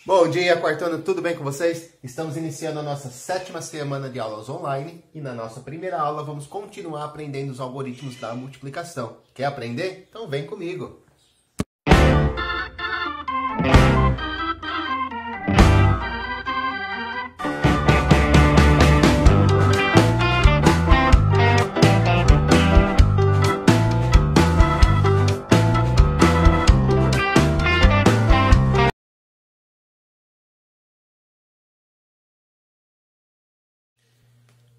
Bom dia, quartano, tudo bem com vocês? Estamos iniciando a nossa 7ª semana de aulas online e na nossa primeira aula vamos continuar aprendendo os algoritmos da multiplicação. Quer aprender? Então vem comigo!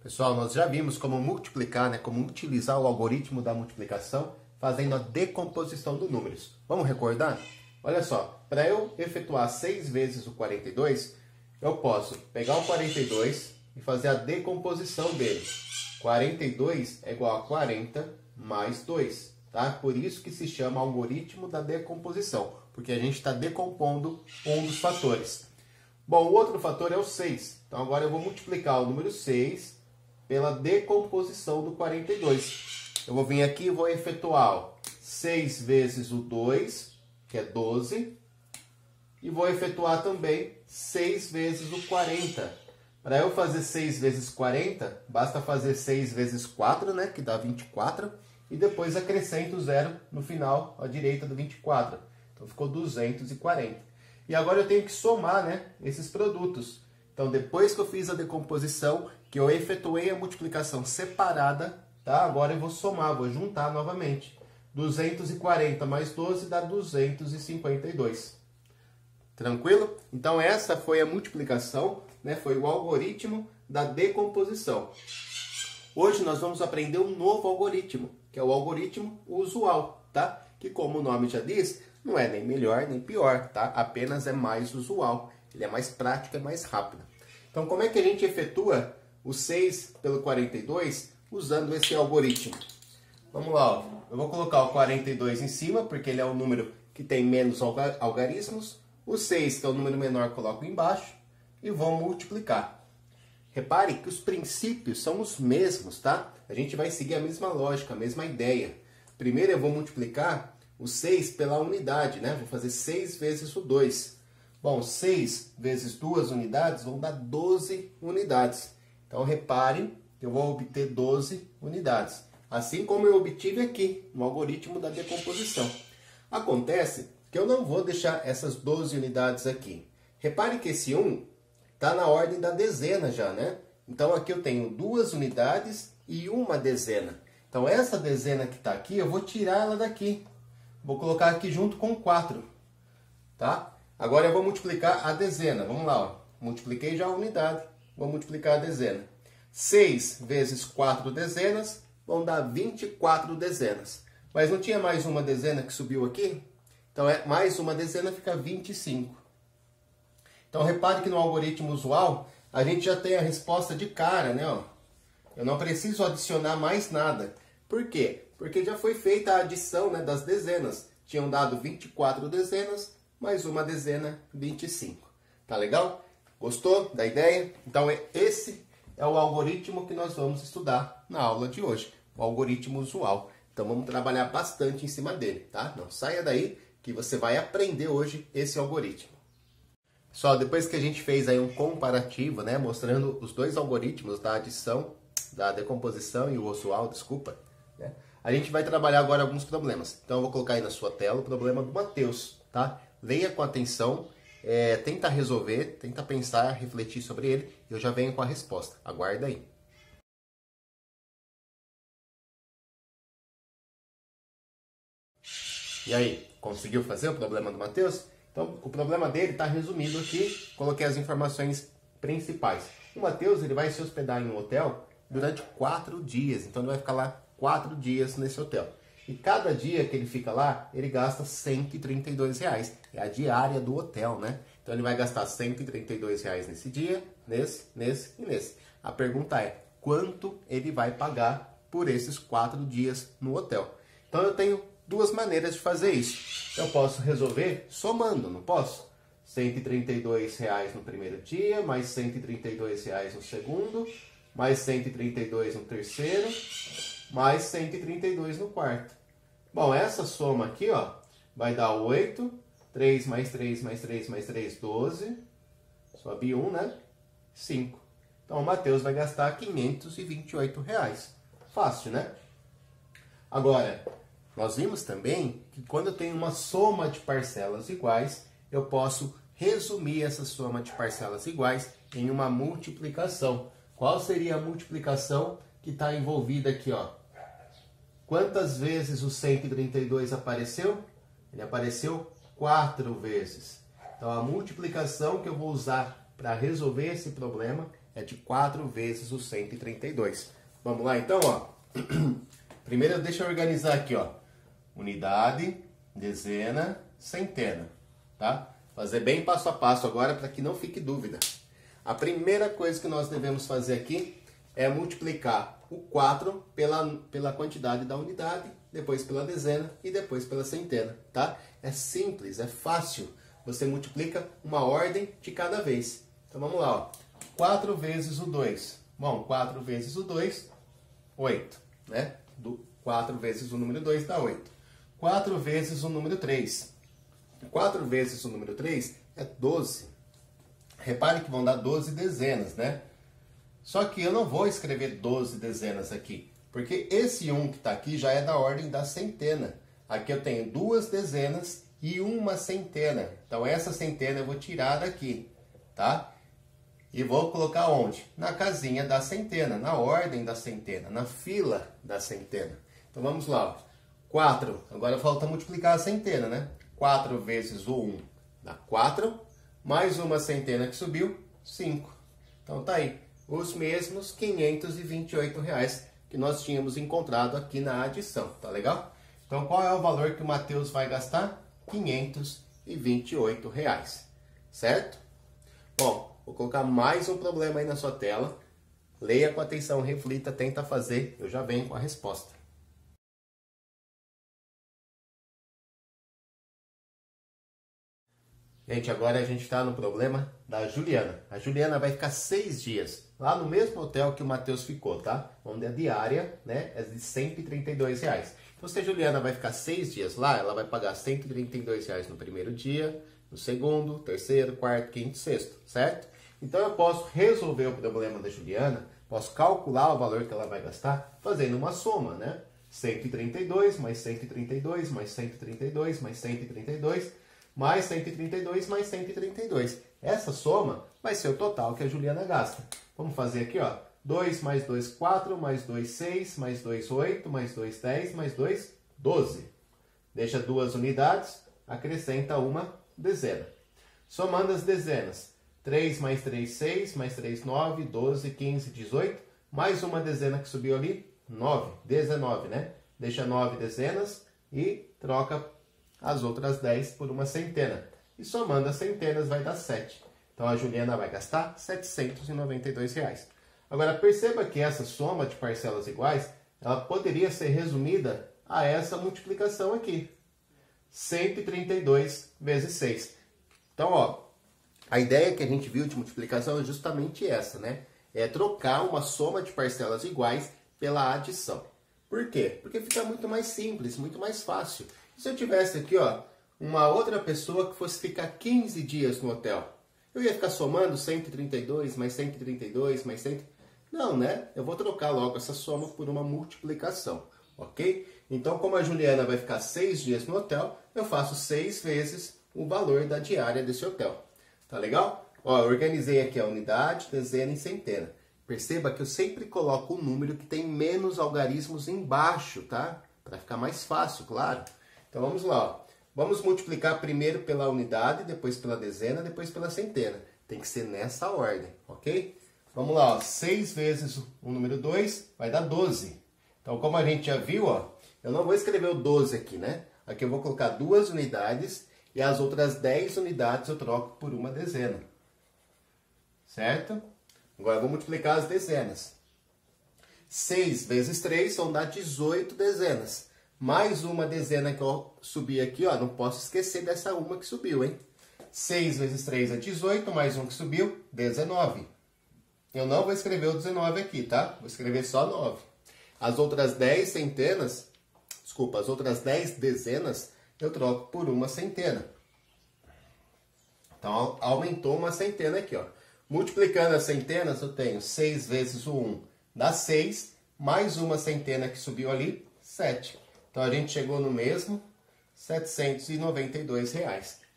Pessoal, nós já vimos como multiplicar, como utilizar o algoritmo da multiplicação fazendo a decomposição dos números. Vamos recordar? Olha só, para eu efetuar 6 vezes o 42, eu posso pegar o 42 e fazer a decomposição dele. 42 é igual a 40 mais 2, tá? Por isso que se chama algoritmo da decomposição, porque a gente está decompondo um dos fatores. Bom, o outro fator é o 6. Então agora eu vou multiplicar o número 6 pela decomposição do 42. Eu vou vir aqui e vou efetuar 6 vezes o 2, que é 12, e vou efetuar também 6 vezes o 40. Para eu fazer 6 vezes 40, basta fazer 6 vezes 4, que dá 24, e depois acrescento o 0 no final, à direita do 24. Então ficou 240. E agora eu tenho que somar, esses produtos. Então, depois que eu fiz a decomposição, que eu efetuei a multiplicação separada, tá? Agora eu vou somar, vou juntar novamente. 240 mais 12 dá 252. Tranquilo? Então, essa foi a multiplicação, foi o algoritmo da decomposição. Hoje nós vamos aprender um novo algoritmo, que é o algoritmo usual, tá? Que, como o nome já diz, não é nem melhor nem pior, tá? Apenas é mais usual. Ele é mais prático, é mais rápido. Então, como é que a gente efetua o 6 pelo 42 usando esse algoritmo? Vamos lá, ó. Eu vou colocar o 42 em cima, porque ele é o número que tem menos algarismos. O 6, que é o número menor, coloco embaixo e vou multiplicar. Repare que os princípios são os mesmos, tá? A gente vai seguir a mesma lógica, a mesma ideia. Primeiro eu vou multiplicar o 6 pela unidade, Vou fazer 6 vezes o 2. Bom, 6 vezes 2 unidades vão dar 12 unidades. Então, reparem que eu vou obter 12 unidades. Assim como eu obtive aqui, no algoritmo da decomposição. Acontece que eu não vou deixar essas 12 unidades aqui. Repare que esse 1 está na ordem da dezena já, Então, aqui eu tenho 2 unidades e uma dezena. Então, essa dezena que está aqui, eu vou tirar ela daqui. Vou colocar aqui junto com 4, tá? Agora eu vou multiplicar a dezena. Vamos lá, ó. Multipliquei já a unidade. Vou multiplicar a dezena. 6 vezes 4 dezenas vão dar 24 dezenas. Mas não tinha mais uma dezena que subiu aqui? Então, mais uma dezena fica 25. Então, repare que no algoritmo usual, a gente já tem a resposta de cara, Eu não preciso adicionar mais nada. Por quê? Porque já foi feita a adição, das dezenas. Tinham dado 24 dezenas, mais uma dezena, 25. Tá legal? Gostou da ideia? Então, esse é o algoritmo que nós vamos estudar na aula de hoje. O algoritmo usual. Então, vamos trabalhar bastante em cima dele, tá? Não saia daí que você vai aprender hoje esse algoritmo. Só depois que a gente fez aí um comparativo, mostrando os dois algoritmos da adição, da decomposição e o usual, desculpa, a gente vai trabalhar agora alguns problemas. Então, eu vou colocar aí na sua tela o problema do Matheus, tá? Leia com atenção, tenta resolver, tenta pensar, refletir sobre ele, e eu já venho com a resposta. Aguarda aí. E aí, conseguiu fazer o problema do Matheus? Então, o problema dele está resumido aqui, coloquei as informações principais. O Matheus, ele vai se hospedar em um hotel durante 4 dias, então ele vai ficar lá 4 dias nesse hotel. E cada dia que ele fica lá, ele gasta R$ 132. É a diária do hotel, Então, ele vai gastar R$ 132 nesse dia, nesse e nesse. A pergunta é, quanto ele vai pagar por esses 4 dias no hotel? Então, eu tenho 2 maneiras de fazer isso. Eu posso resolver somando, não posso? R$ 132 no primeiro dia, mais R$ 132 no segundo, mais 132 no terceiro, mais 132 no quarto. Bom, essa soma aqui, vai dar 8 3 mais 3 mais 3 mais 3, 12. Sobe 1, né? 5. Então, o Matheus vai gastar R$ 528. Fácil, né? Agora, nós vimos também que quando eu tenho uma soma de parcelas iguais, eu posso resumir essa soma de parcelas iguais em uma multiplicação. Qual seria a multiplicação que está envolvida aqui, ó? Quantas vezes o 132 apareceu? Ele apareceu 4 vezes. Então, a multiplicação que eu vou usar para resolver esse problema é de 4 vezes o 132. Vamos lá, então, ó. Primeiro, deixa eu organizar aqui, ó. Unidade, dezena, centena, tá? Fazer bem passo a passo agora para que não fique dúvida. A primeira coisa que nós devemos fazer aqui é multiplicar o 4 pela quantidade da unidade, depois pela dezena e depois pela centena, tá? É simples, é fácil. Você multiplica uma ordem de cada vez. Então vamos lá, ó. 4 vezes o 2. Bom, 4 vezes o 2, 8, né? 4 vezes o número 2 dá 8. 4 vezes o número 3. 4 vezes o número 3 é 12. Repare que vão dar 12 dezenas, né? Só que eu não vou escrever 12 dezenas aqui, porque esse 1 que está aqui já é da ordem da centena. Aqui eu tenho 2 dezenas e uma centena. Então essa centena eu vou tirar daqui, tá? E vou colocar onde? Na casinha da centena, na ordem da centena, na fila da centena. Então vamos lá. 4. Agora falta multiplicar a centena, né? 4 vezes o 1 dá 4. Mais uma centena que subiu, 5. Então tá aí. Os mesmos R$ 528 que nós tínhamos encontrado aqui na adição. Tá legal? Então qual é o valor que o Matheus vai gastar? R$ 528. Certo? Bom, vou colocar mais um problema aí na sua tela. Leia com atenção, reflita, tenta fazer. Eu já venho com a resposta. Gente, agora a gente está no problema da Juliana. A Juliana vai ficar 6 dias lá no mesmo hotel que o Matheus ficou, tá? Onde a diária, né, é de R$ 132. Então, se a Juliana vai ficar 6 dias lá, ela vai pagar R$ 132 no primeiro dia, no segundo, terceiro, quarto, quinto, sexto, certo? Então, eu posso resolver o problema da Juliana, posso calcular o valor que ela vai gastar fazendo uma soma, né? 132 mais 132 mais 132 mais 132 mais 132 mais 132. Essa soma vai ser o total que a Juliana gasta. Vamos fazer aqui, ó. 2 mais 2, 4, mais 2, 6, mais 2, 8, mais 2, 10, mais 2, 12. Deixa 2 unidades, acrescenta uma dezena. Somando as dezenas. 3 mais 3, 6, mais 3, 9, 12, 15, 18. Mais uma dezena que subiu ali, 9, 19, né? Deixa 9 dezenas e troca as outras 10 por uma centena. E somando as centenas vai dar 7. Então a Juliana vai gastar R$ 792. Agora perceba que essa soma de parcelas iguais, ela poderia ser resumida a essa multiplicação aqui. 132 vezes 6. Então, ó, a ideia que a gente viu de multiplicação é justamente essa, né? É trocar uma soma de parcelas iguais pela adição. Por quê? Porque fica muito mais simples, muito mais fácil. Se eu tivesse aqui, ó, uma outra pessoa que fosse ficar 15 dias no hotel, eu ia ficar somando 132 mais 132 mais 100... Não, né? Eu vou trocar logo essa soma por uma multiplicação, ok? Então, como a Juliana vai ficar 6 dias no hotel, eu faço 6 vezes o valor da diária desse hotel. Tá legal? Ó, eu organizei aqui a unidade, dezena e centena. Perceba que eu sempre coloco o número que tem menos algarismos embaixo, tá? Para ficar mais fácil, claro. Então vamos lá, ó. Vamos multiplicar primeiro pela unidade, depois pela dezena, depois pela centena. Tem que ser nessa ordem, ok? Vamos lá, ó. 6 vezes o número 2 vai dar 12. Então, como a gente já viu, ó, eu não vou escrever o 12 aqui, né? Aqui eu vou colocar 2 unidades e as outras 10 unidades eu troco por uma dezena. Certo? Agora eu vou multiplicar as dezenas. 6 vezes 3 vão dar 18 dezenas. Mais uma dezena que eu subi aqui, ó, não posso esquecer dessa uma que subiu, hein? 6 vezes 3 é 18, mais um que subiu, 19. Eu não vou escrever o 19 aqui, tá? Vou escrever só 9. As outras 10 centenas, desculpa, as outras 10 dezenas, eu troco por uma centena. Então, aumentou uma centena aqui, ó. Multiplicando as centenas, eu tenho 6 vezes o 1 dá 6, mais uma centena que subiu ali, 7. Então, a gente chegou no mesmo, R$ 792,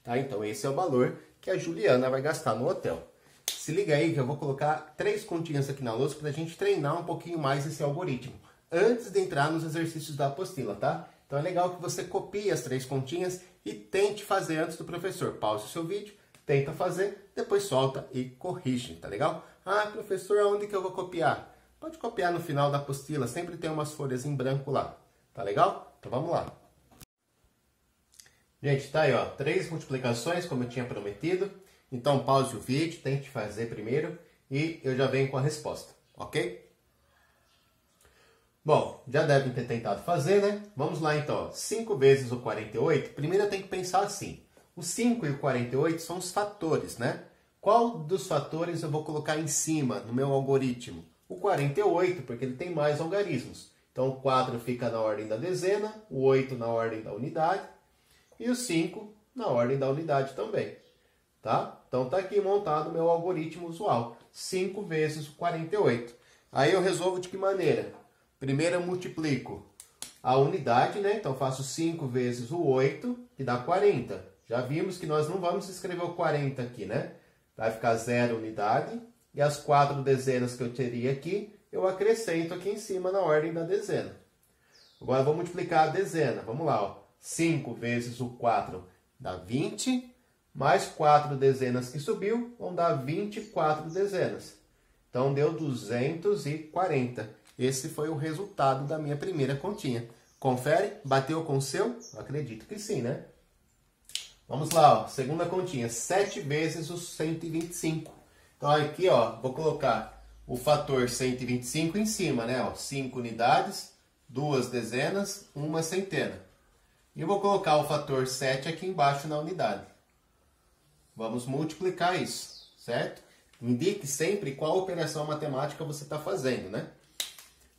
tá? Então, esse é o valor que a Juliana vai gastar no hotel. Se liga aí que eu vou colocar 3 continhas aqui na lousa para a gente treinar um pouquinho mais esse algoritmo, antes de entrar nos exercícios da apostila, tá? Então, é legal que você copie as 3 continhas e tente fazer antes do professor. Pause o seu vídeo, tenta fazer, depois solta e corrige, tá legal? Ah, professor, aonde que eu vou copiar? Pode copiar no final da apostila, sempre tem umas folhas em branco lá, tá legal? Então vamos lá. Gente, tá aí, ó, 3 multiplicações, como eu tinha prometido. Então pause o vídeo, tente fazer primeiro e eu já venho com a resposta, ok? Bom, já devem ter tentado fazer, né? Vamos lá então, ó. 5 vezes o 48, primeiro eu tenho que pensar assim. O 5 e o 48 são os fatores, né? Qual dos fatores eu vou colocar em cima no meu algoritmo? O 48, porque ele tem mais algarismos. Então, o 4 fica na ordem da dezena, o 8 na ordem da unidade e o 5 na ordem da unidade também. Tá? Então, tá aqui montado o meu algoritmo usual. 5 vezes o 48. Aí eu resolvo de que maneira? Primeiro eu multiplico a unidade, né? Então, faço 5 vezes o 8, que dá 40. Já vimos que nós não vamos escrever o 40 aqui, né? Vai ficar 0 unidade. E as 4 dezenas que eu teria aqui, eu acrescento aqui em cima na ordem da dezena. Agora, eu vou multiplicar a dezena. Vamos lá, ó. 5 vezes o 4 dá 20. Mais 4 dezenas que subiu, vão dar 24 dezenas. Então, deu 240. Esse foi o resultado da minha primeira continha. Confere? Bateu com o seu? Eu acredito que sim, né? Vamos lá, ó. Segunda continha. 7 vezes o 125. Então, aqui, ó, vou colocar o fator 125 em cima, né? Ó, 5 unidades, 2 dezenas, 1 centena. E eu vou colocar o fator 7 aqui embaixo na unidade. Vamos multiplicar isso, certo? Indique sempre qual operação matemática você está fazendo, né?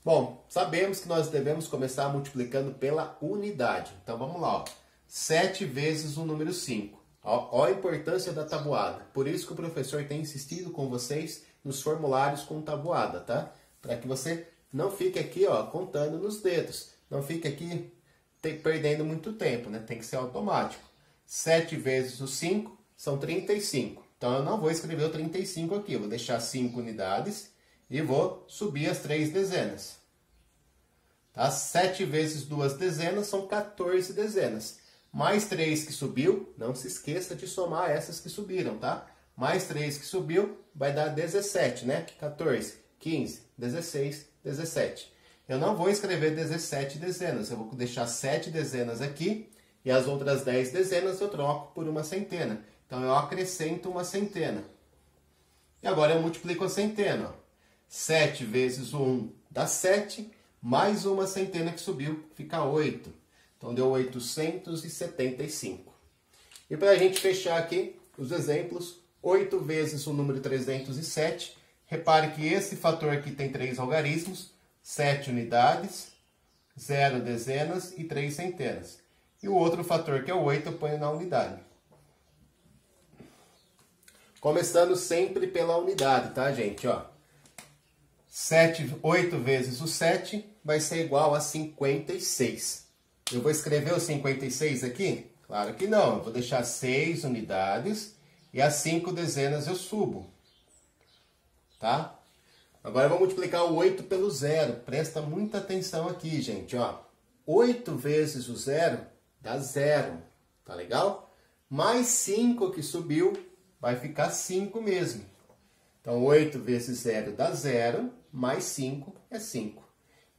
Bom, sabemos que nós devemos começar multiplicando pela unidade. Então, vamos lá, ó. 7 vezes o número 5. Ó a importância da tabuada. Por isso que o professor tem insistido com vocês nos formulários com tabuada, tá? Para que você não fique aqui, ó, contando nos dedos. Não fique aqui perdendo muito tempo, né? Tem que ser automático. 7 vezes o 5 são 35. Então, eu não vou escrever o 35 aqui. Eu vou deixar 5 unidades e vou subir as 3 dezenas. Tá? 7 vezes 2 dezenas são 14 dezenas. Mais 3 que subiu, não se esqueça de somar essas que subiram, tá? Mais 3 que subiu, vai dar 17, né? 14, 15, 16, 17. Eu não vou escrever 17 dezenas, eu vou deixar 7 dezenas aqui e as outras 10 dezenas eu troco por uma centena. Então, eu acrescento uma centena. E agora eu multiplico a centena. Ó. 7 vezes o 1 dá 7, mais uma centena que subiu, fica 8. Então, deu 875. E para a gente fechar aqui os exemplos, 8 vezes o número 307. Repare que esse fator aqui tem 3 algarismos, 7 unidades, 0 dezenas e 3 centenas. E o outro fator, que é o 8, eu ponho na unidade. Começando sempre pela unidade, tá, gente? Ó, 8 vezes o 7 vai ser igual a 56. Eu vou escrever o 56 aqui? Claro que não. Eu vou deixar 6 unidades e as 5 dezenas eu subo. Tá? Agora eu vou multiplicar o 8 pelo 0. Presta muita atenção aqui, gente. Ó, 8 vezes o 0 dá 0. Tá legal? Mais 5 que subiu, vai ficar 5 mesmo. Então, 8 vezes 0 dá 0, mais 5 é 5.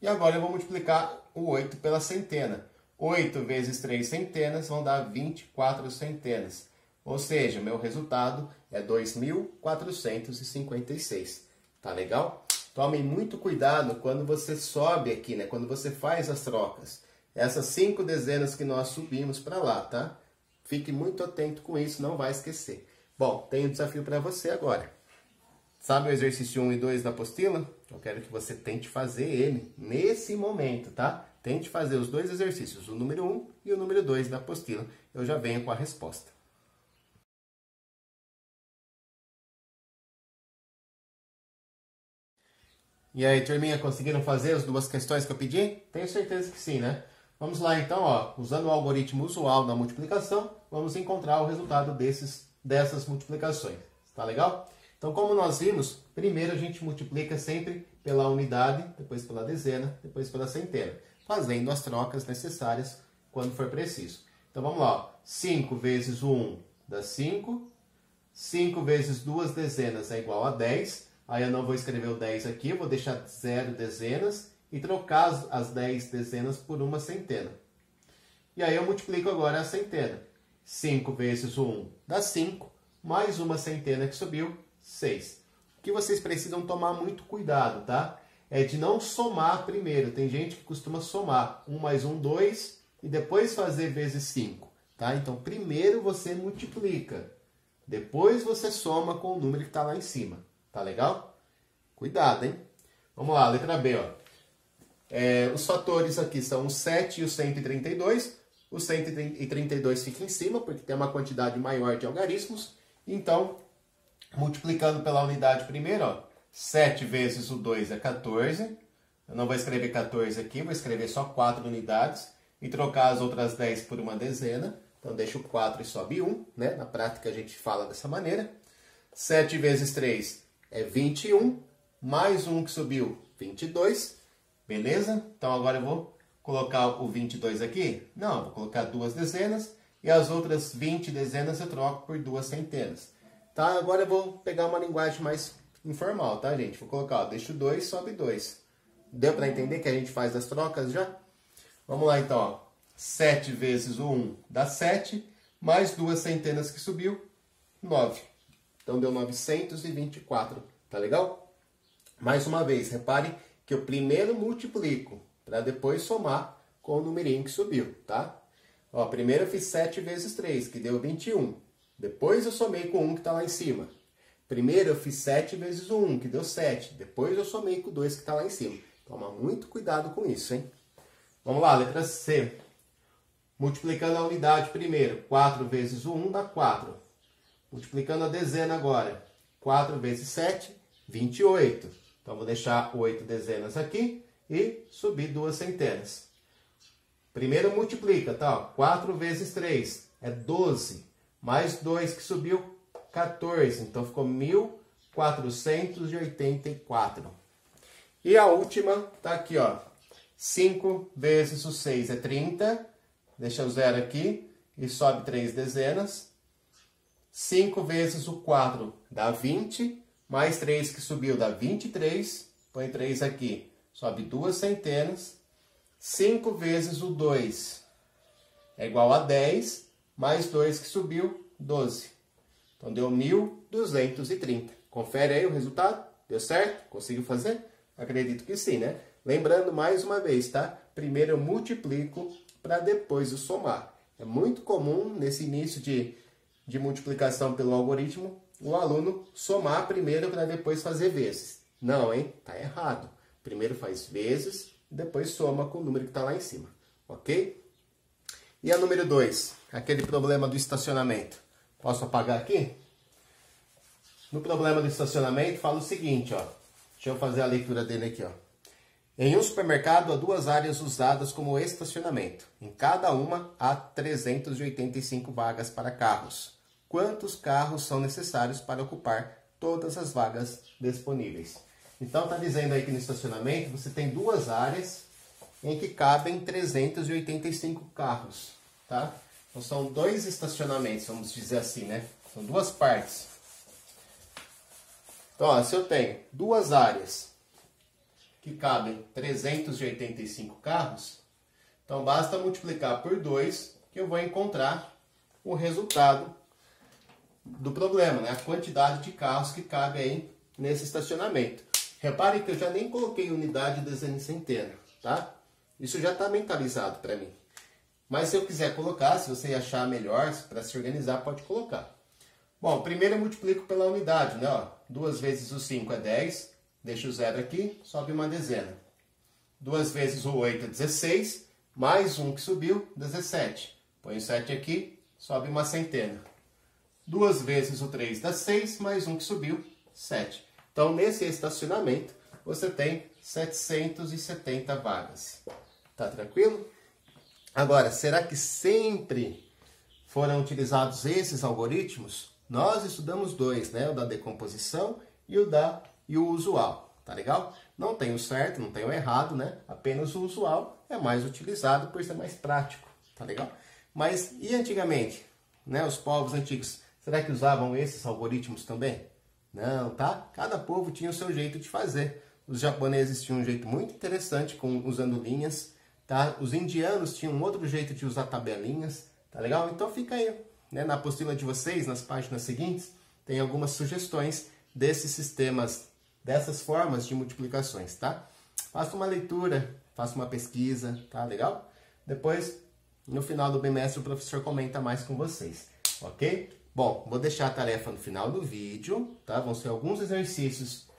E agora eu vou multiplicar o 8 pela centena. 8 vezes 3 centenas vão dar 24 centenas. Ou seja, meu resultado é 2.456. Tá legal? Tomem muito cuidado quando você sobe aqui, né? Quando você faz as trocas. Essas 5 dezenas que nós subimos para lá, tá? Fique muito atento com isso, não vai esquecer. Bom, tem um desafio para você agora. Sabe o exercício 1 e 2 da apostila? Eu quero que você tente fazer ele nesse momento, tá? Tente fazer os 2 exercícios, o número 1 e o número 2 da apostila. Eu já venho com a resposta. E aí, turminha, conseguiram fazer as duas questões que eu pedi? Tenho certeza que sim, né? Vamos lá então, ó, usando o algoritmo usual da multiplicação, vamos encontrar o resultado dessas multiplicações. Tá legal? Então, como nós vimos, primeiro a gente multiplica sempre pela unidade, depois pela dezena, depois pela centena, fazendo as trocas necessárias quando for preciso. Então, vamos lá. Ó. 5 vezes o 1 dá 5. 5 vezes 2 dezenas é igual a 10. Aí eu não vou escrever o 10 aqui, eu vou deixar 0 dezenas e trocar as 10 dezenas por uma centena. E aí eu multiplico agora a centena. 5 vezes o 1 dá 5, mais uma centena que subiu, 6. O que vocês precisam tomar muito cuidado, tá? É de não somar primeiro. Tem gente que costuma somar 1 mais 1, 2, e depois fazer vezes 5. Tá? Então, primeiro você multiplica. Depois você soma com o número que está lá em cima. Tá legal? Cuidado, hein? Vamos lá, letra B. Ó. Os fatores aqui são o 7 e o 132. O 132 fica em cima, porque tem uma quantidade maior de algarismos. Então, multiplicando pela unidade primeiro, ó, 7 vezes o 2 é 14. Eu não vou escrever 14 aqui, vou escrever só 4 unidades. E trocar as outras 10 por uma dezena. Então, deixa o 4 e sobe 1. Né? Na prática, a gente fala dessa maneira. 7 vezes 3 é 21. Mais 1 que subiu, 22. Beleza? Então, agora eu vou colocar o 22 aqui? Não, vou colocar 2 dezenas. E as outras 20 dezenas eu troco por 2 centenas. Tá? Agora eu vou pegar uma linguagem mais informal, tá, gente? Vou colocar, ó, deixa o 2, sobe 2. Deu para entender que a gente faz as trocas já? Vamos lá, então. Ó. 7 vezes o 1 dá 7, mais 2 centenas que subiu, 9. Então, deu 924. Tá legal? Mais uma vez, repare que eu primeiro multiplico, para depois somar com o numerinho que subiu, tá? Ó, primeiro eu fiz 7 vezes 3, que deu 21. Depois eu somei com o 1 que está lá em cima. Primeiro eu fiz 7 vezes o 1, que deu 7. Depois eu somei com o 2 que está lá em cima. Toma muito cuidado com isso, hein? Vamos lá, letra C. Multiplicando a unidade primeiro. 4 vezes o 1 dá 4. Multiplicando a dezena agora. 4 vezes 7, 28. Então, vou deixar 8 dezenas aqui e subir 2 centenas. Primeiro multiplica, tá? 4 vezes 3 é 12. Mais 2 que subiu, 14. Então, ficou 1484. E a última tá aqui, ó. 5 vezes o 6 é 30. Deixa o 0 aqui e sobe 3 dezenas. 5 vezes o 4 dá 20. Mais 3 que subiu dá 23. Põe 3 aqui. Sobe 2 centenas. 5 vezes o 2 é igual a 10. Mais 2 que subiu, 12. Então, deu 1.230. Confere aí o resultado. Deu certo? Conseguiu fazer? Acredito que sim, né? Lembrando mais uma vez, tá? Primeiro eu multiplico para depois eu somar. É muito comum nesse início de multiplicação pelo algoritmo o aluno somar primeiro para depois fazer vezes. Não, hein? Tá errado. Primeiro faz vezes e depois soma com o número que está lá em cima. Ok? E a número 2, aquele problema do estacionamento. Posso apagar aqui? No problema do estacionamento fala o seguinte, ó. Deixa eu fazer a leitura dele aqui, ó. Em um supermercado há 2 áreas usadas como estacionamento. Em cada uma há 385 vagas para carros. Quantos carros são necessários para ocupar todas as vagas disponíveis? Então, está dizendo aí que no estacionamento você tem 2 áreas em que cabem 385 carros, tá? Então, são 2 estacionamentos, vamos dizer assim, né? São 2 partes. Então, ó, se eu tenho 2 áreas que cabem 385 carros, então basta multiplicar por 2 que eu vou encontrar o resultado do problema, né? A quantidade de carros que cabe aí nesse estacionamento. Repare que eu já nem coloquei unidade, dezena e centena, tá? Isso já está mentalizado para mim. Mas se eu quiser colocar, se você achar melhor para se organizar, pode colocar. Bom, primeiro eu multiplico pela unidade, né? Ó, 2 vezes o 5 é 10, deixa o 0 aqui, sobe uma dezena. 2 vezes o 8 é 16, mais 1 que subiu, 17. Põe o 7 aqui, sobe uma centena. 2 vezes o 3 dá 6, mais 1 que subiu, 7. Então, nesse estacionamento, você tem 770 vagas. Tá tranquilo? Agora, será que sempre foram utilizados esses algoritmos? Nós estudamos dois, né? O da decomposição e o usual, tá legal? Não tem o certo, não tem o errado, né? Apenas o usual é mais utilizado por ser mais prático, tá legal? Mas e antigamente, né? Os povos antigos, será que usavam esses algoritmos também? Não, tá? Cada povo tinha o seu jeito de fazer. Os japoneses tinham um jeito muito interessante usando linhas, tá? Os indianos tinham um outro jeito de usar tabelinhas, tá legal? Então fica aí, né? Na apostila de vocês, nas páginas seguintes, tem algumas sugestões desses sistemas, dessas formas de multiplicações, tá? Faça uma leitura, faça uma pesquisa, tá legal? Depois, no final do bimestre, o professor comenta mais com vocês, ok? Bom, vou deixar a tarefa no final do vídeo, tá? Vão ser alguns exercícios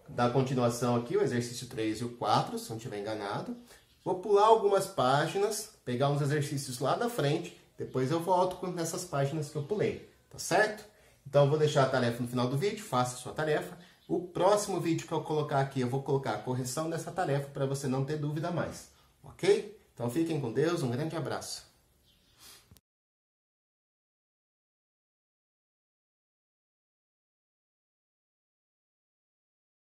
da continuação aqui, o exercício 3 e o 4, se não estiver enganado. Vou pular algumas páginas, pegar uns exercícios lá da frente, depois eu volto nessas páginas que eu pulei, tá certo? Então, eu vou deixar a tarefa no final do vídeo, faça a sua tarefa. O próximo vídeo que eu colocar aqui, eu vou colocar a correção dessa tarefa para você não ter dúvida mais, ok? Então, fiquem com Deus, um grande abraço.